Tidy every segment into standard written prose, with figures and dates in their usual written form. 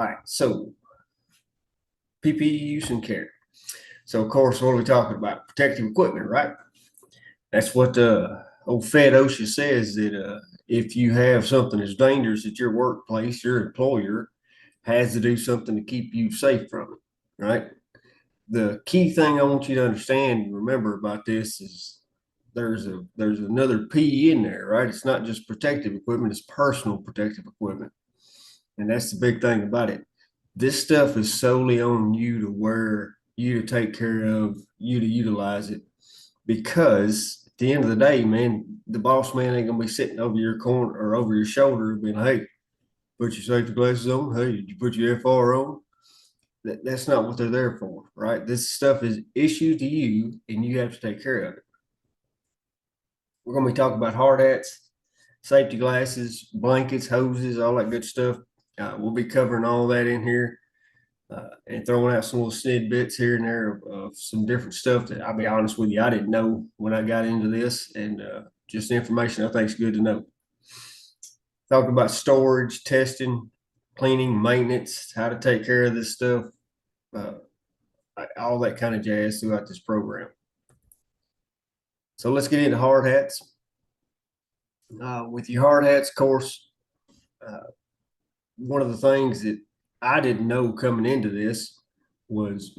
All right, so PPE use and care. So, of course, what are we talking about? Protective equipment, right? That's what old Fed OSHA says that if you have something that's dangerous at your workplace, your employer has to do something to keep you safe from it, right? The key thing I want you to understand and remember about this is there's another P in there, right? It's not just protective equipment, it's personal protective equipment. And that's the big thing about it. This stuff is solely on you to wear, you to take care of, you to utilize it. Because at the end of the day, man, the boss man ain't gonna be sitting over your corner or over your shoulder being, hey, put your safety glasses on. Hey, did you put your FR on? That's not what they're there for, right? This stuff is issued to you and you have to take care of it. We're gonna be talking about hard hats, safety glasses, blankets, hoses, all that good stuff. We'll be covering all that in here and throwing out some little snidbits here and there of some different stuff that I'll be honest with you, I didn't know when I got into this, and just information I think is good to know. Talking about storage, testing, cleaning, maintenance, how to take care of this stuff, uh, all that kind of jazz throughout this program. So let's get into hard hats. With your hard hats, of course, uh, one of the things that I didn't know coming into this was,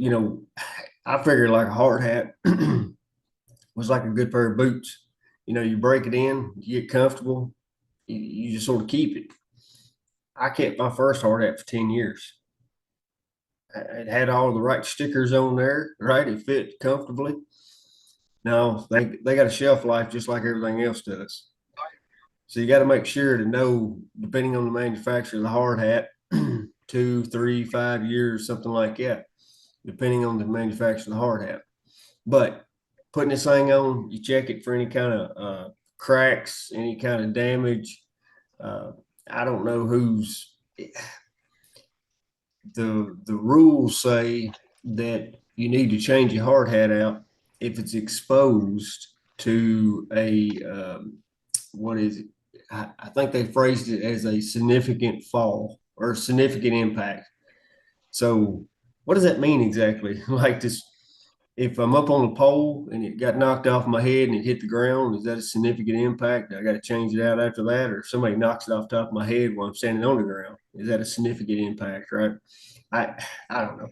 I figured like a hard hat was like a good pair of boots. You break it in, you get comfortable, you just sort of keep it. I kept my first hard hat for 10 years. It had all the right stickers on there, right? It fit comfortably. Now they got a shelf life just like everything else does. So you got to make sure to know, depending on the manufacturer of the hard hat, 2, 3, 5 years, something like that, depending on the manufacturer of the hard hat. But putting this thing on, you check it for any kind of cracks, any kind of damage. Uh, I don't know who's the rules say that you need to change your hard hat out if it's exposed to a what is it? I think they phrased it as a significant fall or significant impact. So, what does that mean exactly? Like this, if I'm up on a pole and it got knocked off my head and it hit the ground, is that a significant impact? I got to change it out after that, or if somebody knocks it off the top of my head while I'm standing on the ground, is that a significant impact? Right? I I don't know.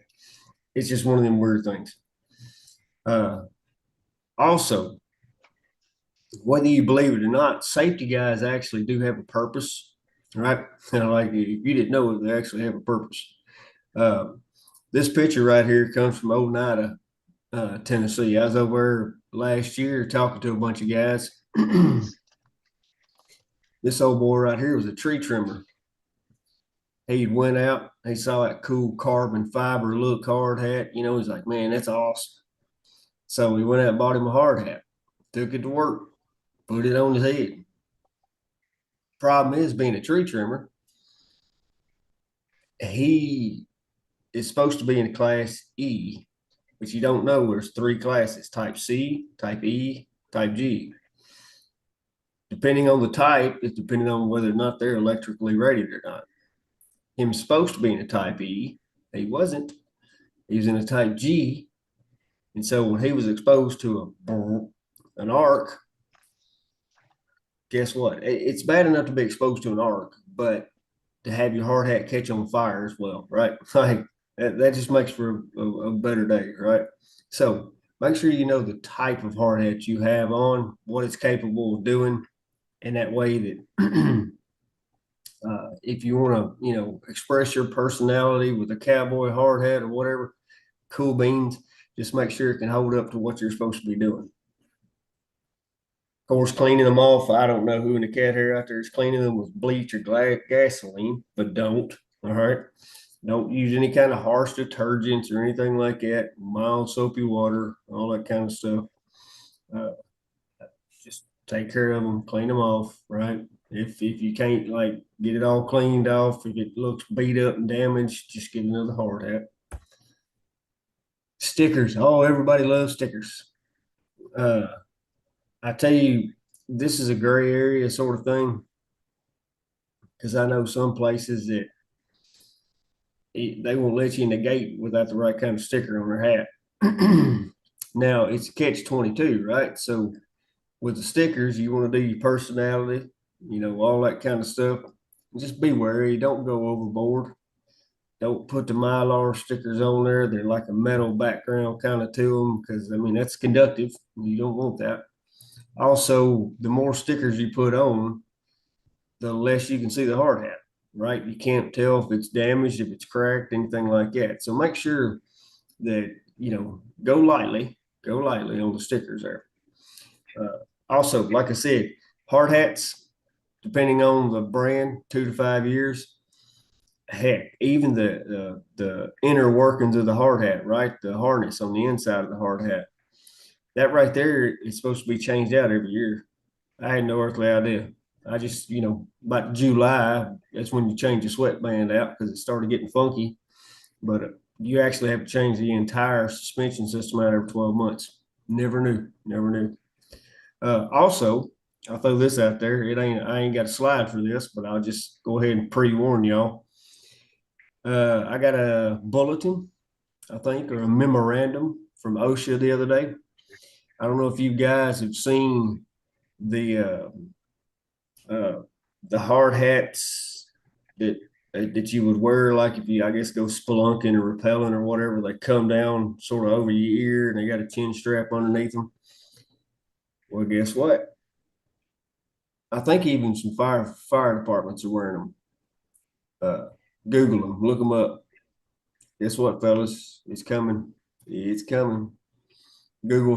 It's just one of them weird things. Uh, Also, whether you believe it or not, safety guys actually do have a purpose, right? Like if you didn't know it, they actually have a purpose. Uh, this picture right here comes from Oneida, Tennessee. I was over there last year talking to a bunch of guys. This old boy right here was a tree trimmer. He went out, he saw that cool carbon fiber look hard hat. He's like, man, that's awesome. So he went out and bought him a hard hat, took it to work, put it on his head. Problem is, being a tree trimmer, he is supposed to be in class E, but you don't know there's three classes: type C, type E, type G. Depending on the type, it's depending on whether or not they're electrically rated or not. Him supposed to be in a type E, he wasn't. He was in a type G, and so when he was exposed to an arc, guess what? It's bad enough to be exposed to an arc, but to have your hard hat catch on fire as well, right? Like that just makes for a better day, right? So make sure you know the type of hard hat you have on, what it's capable of doing, and that way that if you want to, express your personality with a cowboy hard hat or whatever, cool beans, just make sure it can hold up to what you're supposed to be doing. Of course, cleaning them off. I don't know who in the cat hair out there is cleaning them with bleach or gasoline, but don't. All right. Don't use any kind of harsh detergents or anything like that. Mild soapy water, all that kind of stuff. Uh, just take care of them, clean them off, right? If you can't like get it all cleaned off, if it looks beat up and damaged, just get another hard hat. Stickers. Oh, everybody loves stickers. Uh, I tell you, this is a gray area sort of thing because I know some places that they won't let you in the gate without the right kind of sticker on their hat. Now it's a catch-22, right? So with the stickers, you want to do your personality, all that kind of stuff. Just be wary. Don't go overboard. Don't put the Mylar stickers on there. They're like a metal background kind of to them because, I mean, that's conductive. You don't want that. Also, the more stickers you put on, the less you can see the hard hat, right? You can't tell if it's damaged, if it's cracked, anything like that. So make sure that, go lightly on the stickers there. Also, like I said, hard hats, depending on the brand, 2 to 5 years. Heck, even the inner workings of the hard hat, right? The harness on the inside of the hard hat. That right there is supposed to be changed out every year. I had no earthly idea. I just, about July, that's when you change the sweatband out because it started getting funky. But you actually have to change the entire suspension system out every 12 months. Never knew, never knew. Also, I'll throw this out there. I ain't got a slide for this, but I'll just go ahead and pre-warn y'all. I got a bulletin, I think, or a memorandum from OSHA the other day. I don't know if you guys have seen the uh, the hard hats that you would wear, like if you, I guess, go spelunking or rappelling or whatever. They come down sort of over your ear, and they got a chin strap underneath them. Well, guess what? I think even some fire departments are wearing them. Uh, Google them, look them up. Guess what, fellas? It's coming. It's coming. Google.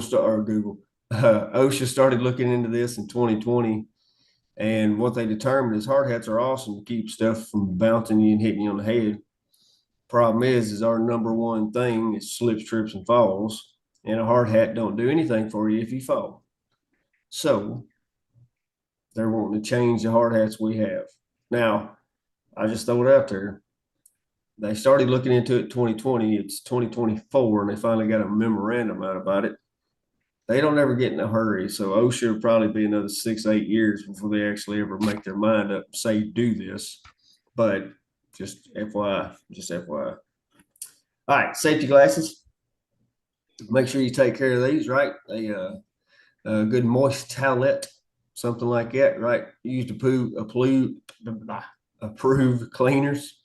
OSHA started looking into this in 2020, and what they determined is hard hats are awesome to keep stuff from bouncing you and hitting you on the head. Problem is our number one thing is slips, trips, and falls, and a hard hat don't do anything for you if you fall. So they're wanting to change the hard hats we have. Now, I just throw it out there. They started looking into it 2020. It's 2024, and they finally got a memorandum out about it. They don't ever get in a hurry. So OSHA will probably be another 6, 8 years before they actually ever make their mind up and say do this. But just FYI, just FYI. All right, safety glasses. Make sure you take care of these, right? A good moist towelette, something like that, right? Use approved cleaners.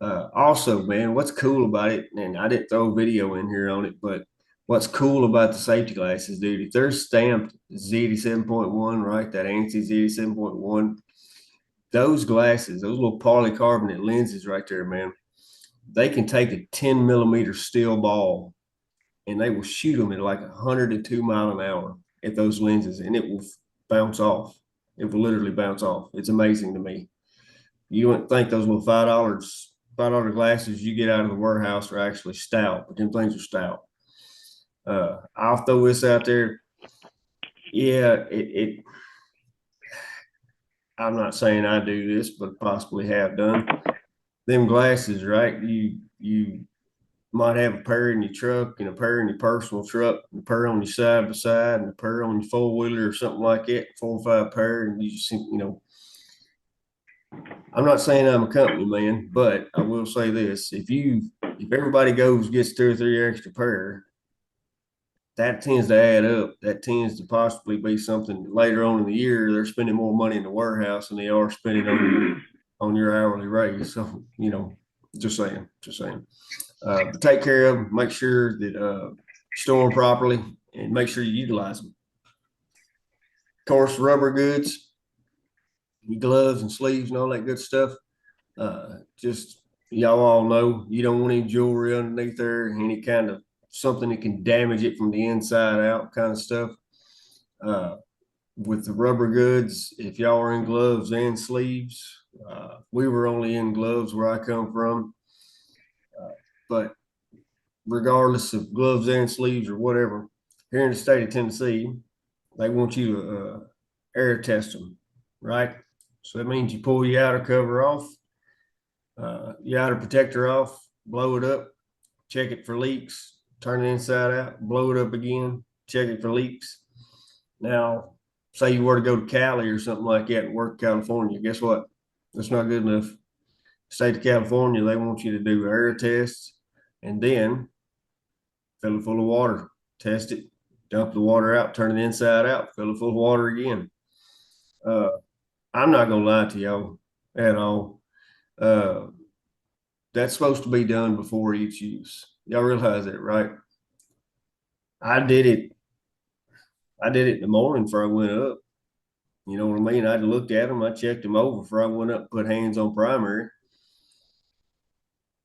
Also, man, what's cool about it, and I didn't throw a video in here on it, but what's cool about the safety glasses, dude, if they're stamped Z87.1, right? That ANSI Z87.1, those glasses, those little polycarbonate lenses right there, man, they can take a 10 millimeter steel ball and they will shoot them at like 102 mile an hour at those lenses, and it will bounce off. It will literally bounce off. It's amazing to me. You wouldn't think those little $5 glasses you get out of the warehouse are actually stout, but them things are stout. I'll throw this out there. Yeah, I'm not saying I do this, but possibly have done. Them glasses, right? You might have a pair in your truck and a pair in your personal truck, and a pair on your side by side, and a pair on your four wheeler or something like that, 4 or 5 pair, and you just I'm not saying I'm a company man, but I will say this: if everybody gets 2 or 3 extra pair, that tends to add up. That tends to possibly be something later on in the year. They're spending more money in the warehouse than they are spending on your hourly raise. So, just saying. But take care of them. Make sure that store them properly and make sure you utilize them. Of course, rubber goods, gloves and sleeves and all that good stuff. Just y'all all know you don't want any jewelry underneath there, any kind of something that can damage it from the inside out kind of stuff. Uh, with the rubber goods, if y'all are in gloves and sleeves, we were only in gloves where I come from. But regardless of gloves and sleeves or whatever, here in the state of Tennessee, they want you to air test them, right? So that means you pull your outer cover off, your outer protector off, blow it up, check it for leaks, turn it inside out, blow it up again, check it for leaks. Now, say you were to go to Cali or something like that and work in California, guess what? That's not good enough. state of California, they want you to do air tests and then fill it full of water, test it, dump the water out, turn it inside out, fill it full of water again. Uh, I'm not gonna lie to y'all at all. Uh, that's supposed to be done before each use. Y'all realize that, right? I did it. I did it in the morning before I went up. You know what I mean? I looked at them. I checked them over before I went up and put hands on primary.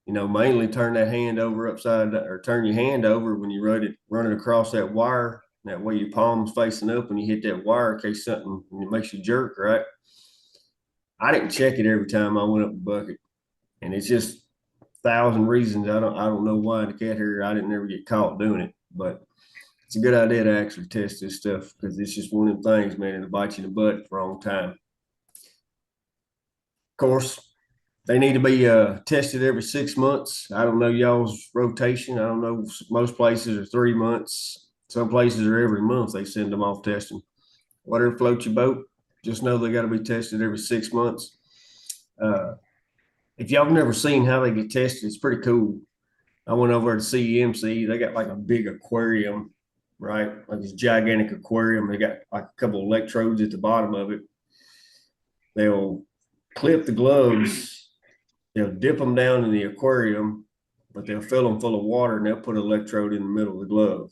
You know, mainly turn that hand over upside down, or turn your hand over when you run it across that wire. That way your palm's facing up when you hit that wire in case something it makes you jerk, right? I didn't check it every time I went up the bucket. And it's just 1,000 reasons. I don't know why in the cat hair I didn't ever get caught doing it. But it's a good idea to actually test this stuff because it's just one of them things, man, it'll bite you in the butt at the wrong time. Of course, they need to be tested every 6 months. I don't know y'all's rotation. I don't know. Most places are 3 months. Some places are every month. They send them off testing. Whatever floats your boat, just know they got to be tested every 6 months. Uh, if y'all have never seen how they get tested, it's pretty cool. I went over to CEMC. They got like a big aquarium, right? Like this gigantic aquarium. They got like a couple of electrodes at the bottom of it. They'll clip the gloves. They'll dip them down in the aquarium, but they'll fill them full of water and they'll put an electrode in the middle of the glove.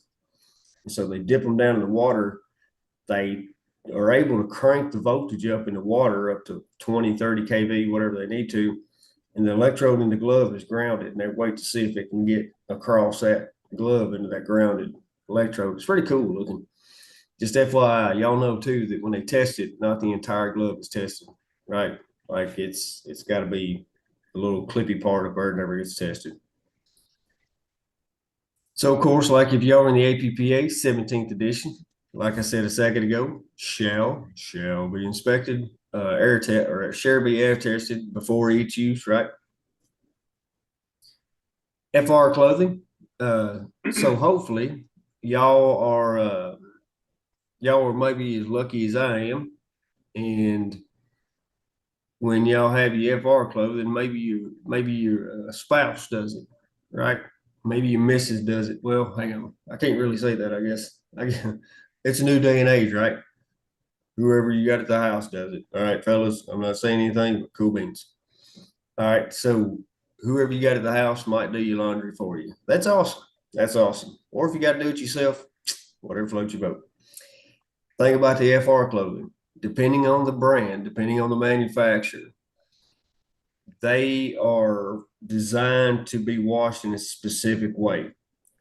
And so they dip them down in the water. They are able to crank the voltage up in the water up to 20, 30 kV, whatever they need to. And the electrode in the glove is grounded, and they wait to see if it can get across that glove into that grounded electrode. It's pretty cool looking. Just FYI, y'all know too that when they test it, not the entire glove is tested, right? Like it's got to be a little clippy part of bird never gets tested. So of course, like if y'all are in the APPA 17th edition, like I said a second ago, shall be inspected, air test or shall be air tested before each use, right? FR clothing. So hopefully y'all are maybe as lucky as I am, and when y'all have your FR clothing, maybe your spouse does it, right? Maybe your missus does it. Well, hang on, I can't really say that. I guess it's a new day and age, right? Whoever you got at the house does it. All right, fellas, I'm not saying anything but cool beans. All right, so whoever you got at the house might do your laundry for you. That's awesome. That's awesome. Or if you got to do it yourself, whatever floats your boat. Think about the FR clothing. Depending on the brand, depending on the manufacturer, they are designed to be washed in a specific way,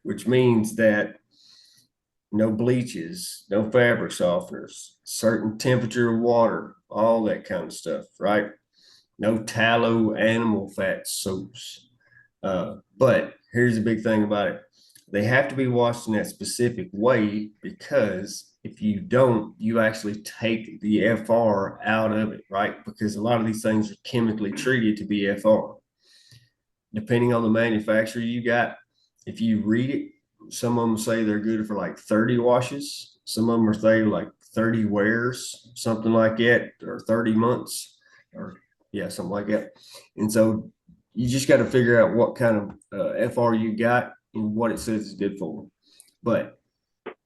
which means that no bleaches, no fabric softeners, certain temperature of water, all that kind of stuff, right? No tallow animal fat soaps. But here's the big thing about it. They have to be washed in that specific way because if you don't, you actually take the FR out of it, right? Because a lot of these things are chemically treated to be FR. Depending on the manufacturer you got, if you read it, some of them say they're good for like 30 washes. Some of them are say like 30 wears, something like that, or 30 months, or yeah, something like that. And so you just got to figure out what kind of FR you got and what it says is good for. But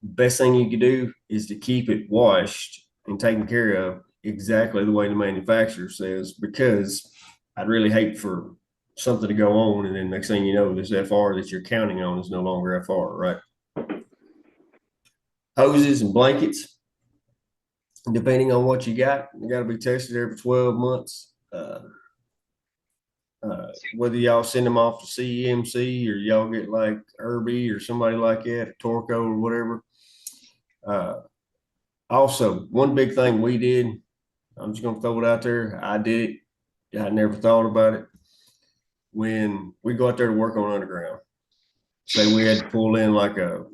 best thing you can do is to keep it washed and taken care of exactly the way the manufacturer says, because I'd really hate for something to go on and then next thing you know, this FR that you're counting on is no longer FR, right? Hoses and blankets, depending on what you got to be tested every 12 months. Whether y'all send them off to CEMC or y'all get like Irby or somebody like that, or Torco or whatever. Also, one big thing we did, I'm just going to throw it out there. I did it. I never thought about it. When we go out there to work on underground, say we had to pull in a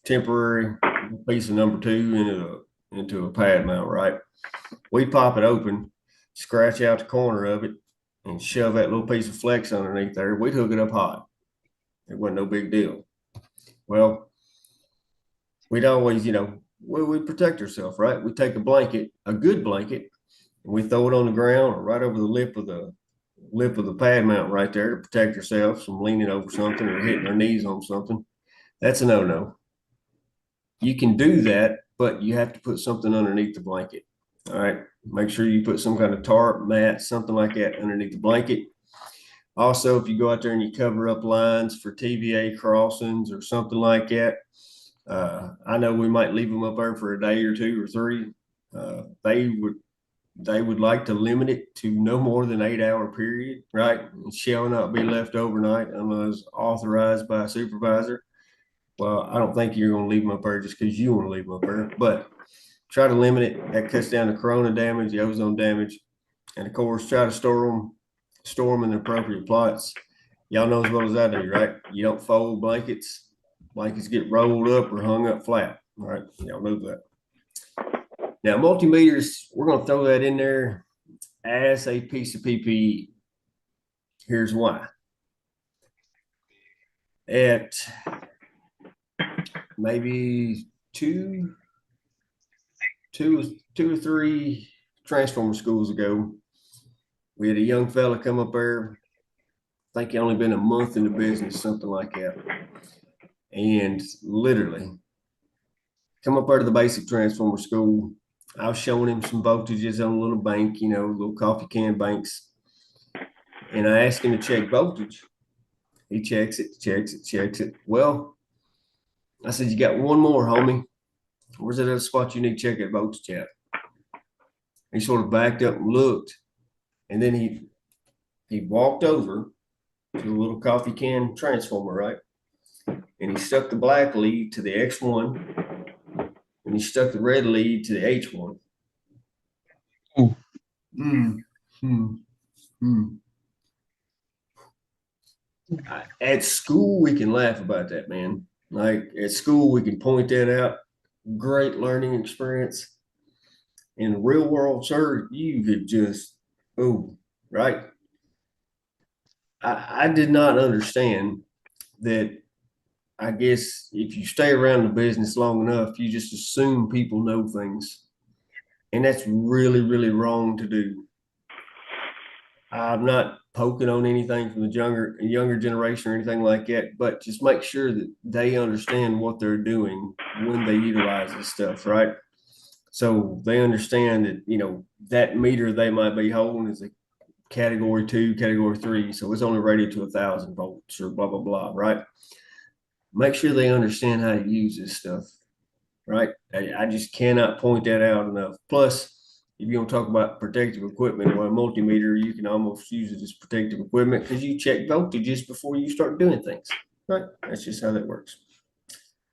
temporary piece of number two into a pad mount, right? We pop it open, scratch out the corner of it, and shove that little piece of flex underneath there. We'd hook it up hot. It wasn't no big deal. Well, we'd always, we protect ourselves, right? We take a blanket, a good blanket, and we throw it on the ground or right over the lip of the pad mount right there to protect ourselves from leaning over something or hitting our knees on something, that's a no-no. You can do that, but you have to put something underneath the blanket. All right. Make sure you put some kind of tarp, mat, something like that underneath the blanket. Also, if you go out there and you cover up lines for TVA crossings or something like that, I know we might leave them up there for a day or two or three. They would like to limit it to no more than 8 hour period, right? It shall not be left overnight unless authorized by a supervisor. Well, I don't think you're going to leave them up there just because you want to leave them up there, but try to limit it. That cuts down the corona damage, the ozone damage, and of course, try to store them in the appropriate plots. Y'all know as well as I do, right? You don't fold blankets. Blankets get rolled up or hung up flat. All right, y'all know that. Now, multimeters, we're going to throw that in there as a piece of PPE. Here's why. At maybe two or three transformer schools ago, we had a young fella come up there. I think he only been a month in the business, something like that. And literally come up there to the basic transformer school. I was showing him some voltages on a little bank, little coffee can banks. And I asked him to check voltage. He checks it. Well, I said, you got one more, homie. Where's that other spot you need to check that voltage at? He sort of backed up and looked. And then he walked over to the little coffee can transformer, right? And he stuck the black lead to the X1 and he stuck the red lead to the H1. Ooh. Mm, mm, mm. At school, we can laugh about that, man. Like at school, we can point that out. Great learning experience. In real world, sir, you could just, oh, right. I did not understand that. I guess if you stay around the business long enough, you just assume people know things. And that's really, really wrong to do. I'm not poking on anything from the younger generation or anything like that, but just make sure that they understand what they're doing when they utilize this stuff, right? So they understand that, that meter they might be holding is a category 2, category 3. So it's only rated to 1,000 volts or blah, blah, blah, right? Make sure they understand how to use this stuff, right? I just cannot point that out enough. Plus, if you want to talk about protective equipment or a multimeter, you can almost use it as protective equipment because you check voltages before you start doing things, right? That's just how that works.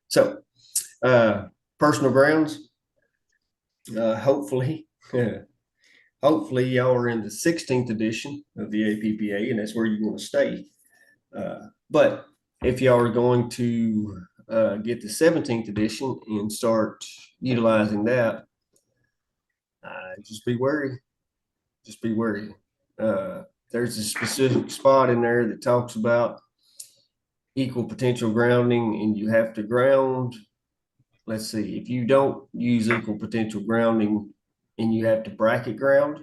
So, personal grounds, hopefully, hopefully y'all are in the 16th edition of the APPA, and that's where you want to stay. But if y'all are going to get the 17th edition and start utilizing that, just be wary. Just be wary. There's a specific spot in there that talks about equal potential grounding, and you have to ground. Let's see, if you don't use equal potential grounding and you have to bracket ground,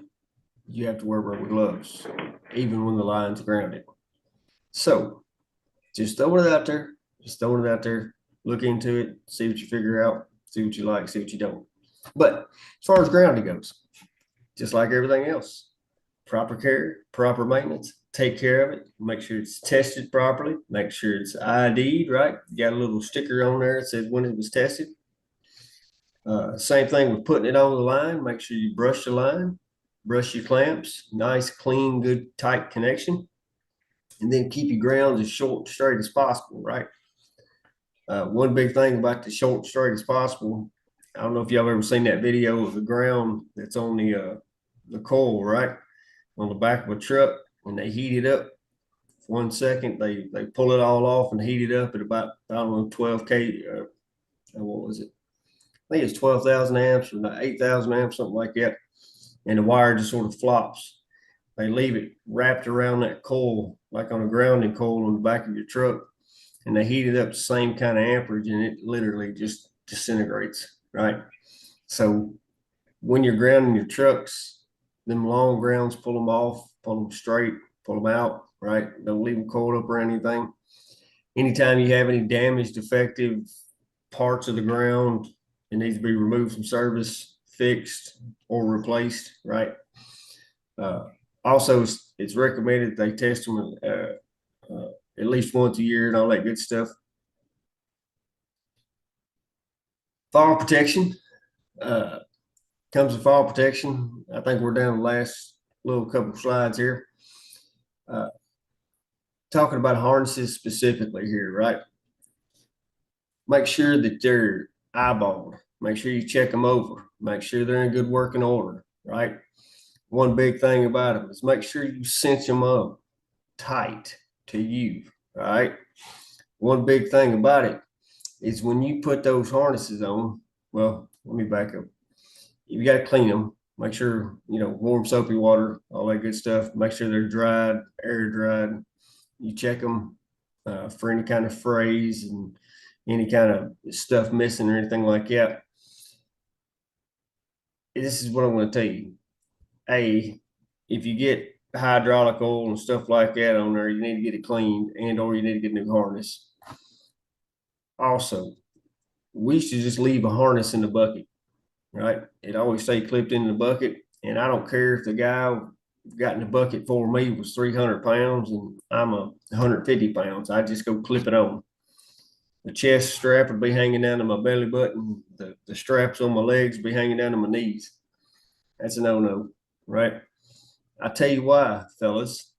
you have to wear rubber gloves, even when the line's grounded. So just throwing it out there. Just throwing it out there. Look into it. See what you figure out. See what you like. See what you don't. But as far as grounding goes, just like everything else, proper care, proper maintenance. Take care of it. Make sure it's tested properly. Make sure it's ID'd, right? You got a little sticker on there that says when it was tested. Same thing with putting it on the line. Make sure you brush the line, brush your clamps. Nice, clean, good, tight connection. And then keep your grounds as short and straight as possible, right? One big thing about the short and straight as possible. I don't know if y'all ever seen that video of the ground that's on the coil, right? On the back of a truck, when they heat it up for 1 second, they pull it all off and heat it up at about, I don't know, 12K. What was it? I think it's 12,000 amps or 8,000 amps, something like that. And the wire just sort of flops. They leave it wrapped around that coil, like on a grounding coil on the back of your truck, and they heat it up the same kind of amperage, and it literally just disintegrates, right? So when you're grounding your trucks, them long grounds, pull them off, pull them straight, pull them out, right? Don't leave them coiled up or anything. Anytime you have any damaged, defective parts of the ground, it needs to be removed from service, fixed, or replaced, right? Uh, Also, it's recommended they test them at least once a year and all that good stuff. Fall protection comes with fall protection. I think we're down the last little couple slides here. Talking about harnesses specifically here, right? Make sure that they're eyeballed. Make sure you check them over. Make sure they're in good working order, right? One big thing about them is make sure you cinch them up tight to you, right? One big thing about it is when you put those harnesses on, well, let me back up. You got to clean them. Make sure, warm soapy water, all that good stuff. Make sure they're dried, air dried. You check them for any kind of frays and any kind of stuff missing or anything like that. This is what I'm going to tell you. If you get hydraulic oil and stuff like that on there, you need to get it cleaned or you need to get a new harness. Also, we should just leave a harness in the bucket, right? It always say clipped in the bucket. And I don't care if the guy got in the bucket for me was 300 pounds and I'm 150 pounds. I just go clip it on. The chest strap would be hanging down to my belly button. The straps on my legs would be hanging down to my knees. That's a no-no, right? I tell you why, fellas.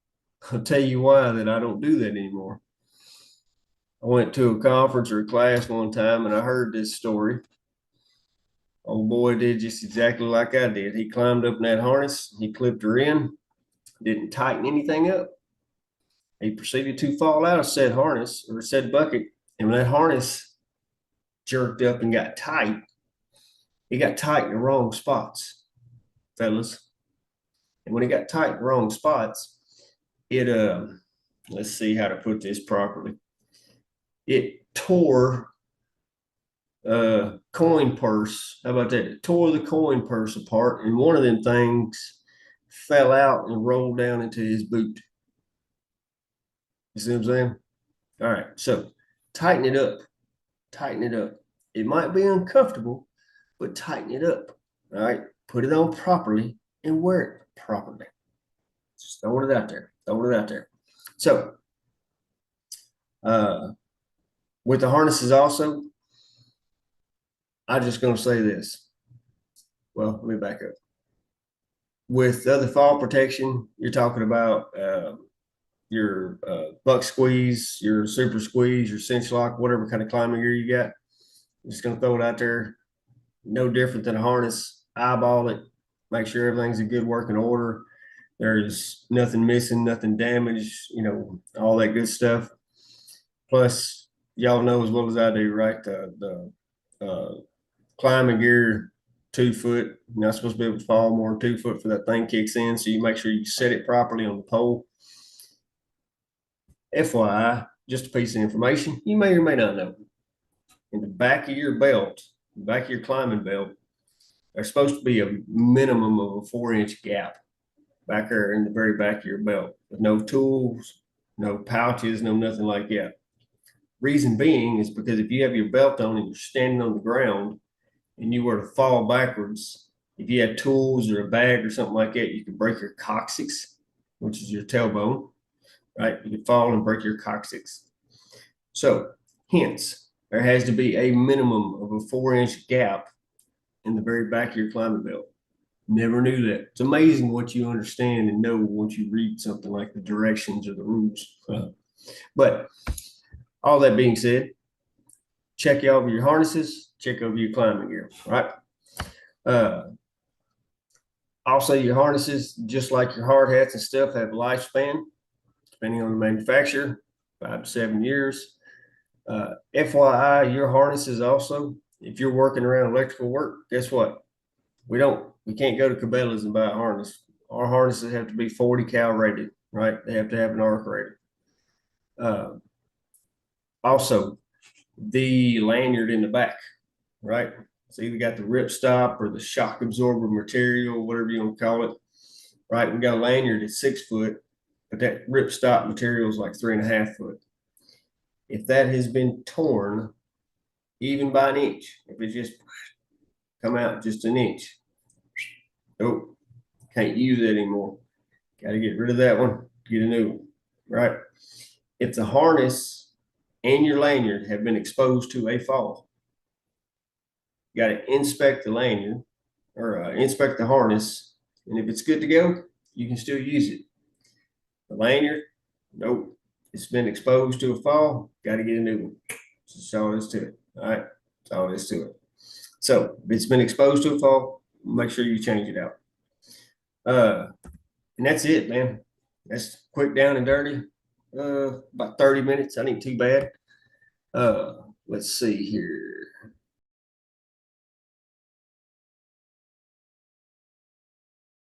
I'll tell you why that I don't do that anymore. I went to a conference or a class one time and I heard this story. Old boy did just exactly like I did. He climbed up in that harness, he clipped her in, didn't tighten anything up. He proceeded to fall out of said harness or said bucket. And when that harness jerked up and got tight, it got tight in the wrong spots, fellas. And when it got tight in the wrong spots, it let's see how to put this properly. It tore coin purse. How about that? It tore the coin purse apart, and one of them things fell out and rolled down into his boot. You see what I'm saying? All right, so tighten it up. Tighten it up. It might be uncomfortable, but tighten it up. All right, put it on properly and wear it properly. Just throwing it out there. Throwing it out there. So, with the harnesses also, I'm just going to say this. Well, let me back up. With other fall protection, you're talking about your buck squeeze, your super squeeze, your cinch lock, whatever kind of climbing gear you got. I'm just going to throw it out there. No different than a harness. Eyeball it. Make sure everything's in good working order. There's nothing missing, nothing damaged, all that good stuff. Plus, y'all know as well as I do, right? The climbing gear, 2 foot. You're not supposed to be able to fall more than 2 foot for that thing kicks in. So you make sure you set it properly on the pole. FYI, just a piece of information you may or may not know. In the back of your belt, the back of your climbing belt, there's supposed to be a minimum of a 4-inch gap back there in the very back of your belt with no tools, no pouches, no nothing like that. Reason being is because if you have your belt on and you're standing on the ground and you were to fall backwards, if you had tools or a bag or something like that, you could break your coccyx, which is your tailbone, right? You could fall and break your coccyx. So, hence, there has to be a minimum of a 4-inch gap in the very back of your climbing belt. Never knew that. It's amazing what you understand and know once you read something like the directions or the rules. But all that being said, check over your harnesses, check over your climbing gear, right? Also, your harnesses, just like your hard hats and stuff, have a lifespan, depending on the manufacturer, 5 to 7 years. FYI, your harnesses also, if you're working around electrical work, guess what? We can't go to Cabela's and buy a harness. Our harnesses have to be 40 cal rated, right? They have to have an arc rated. Also, the lanyard in the back, right? It's either got the rip stop or the shock absorber material, whatever you want to call it. right? We got a lanyard that's 6 foot, but that ripstop material is like 3.5 foot. If that has been torn, even by an inch, if it just come out just an inch, nope, can't use it anymore. Got to get rid of that one, get a new one, right? If the harness and your lanyard have been exposed to a fall, you got to inspect the lanyard or inspect the harness. And if it's good to go, you can still use it. The lanyard, nope, it's been exposed to a fall, got to get a new one. That's all there is to it. All right, that's all there is to it. So if it's been exposed to a fall, make sure you change it out. And that's it, man. That's quick, down and dirty. About 30 minutes. I ain't too bad. Let's see here.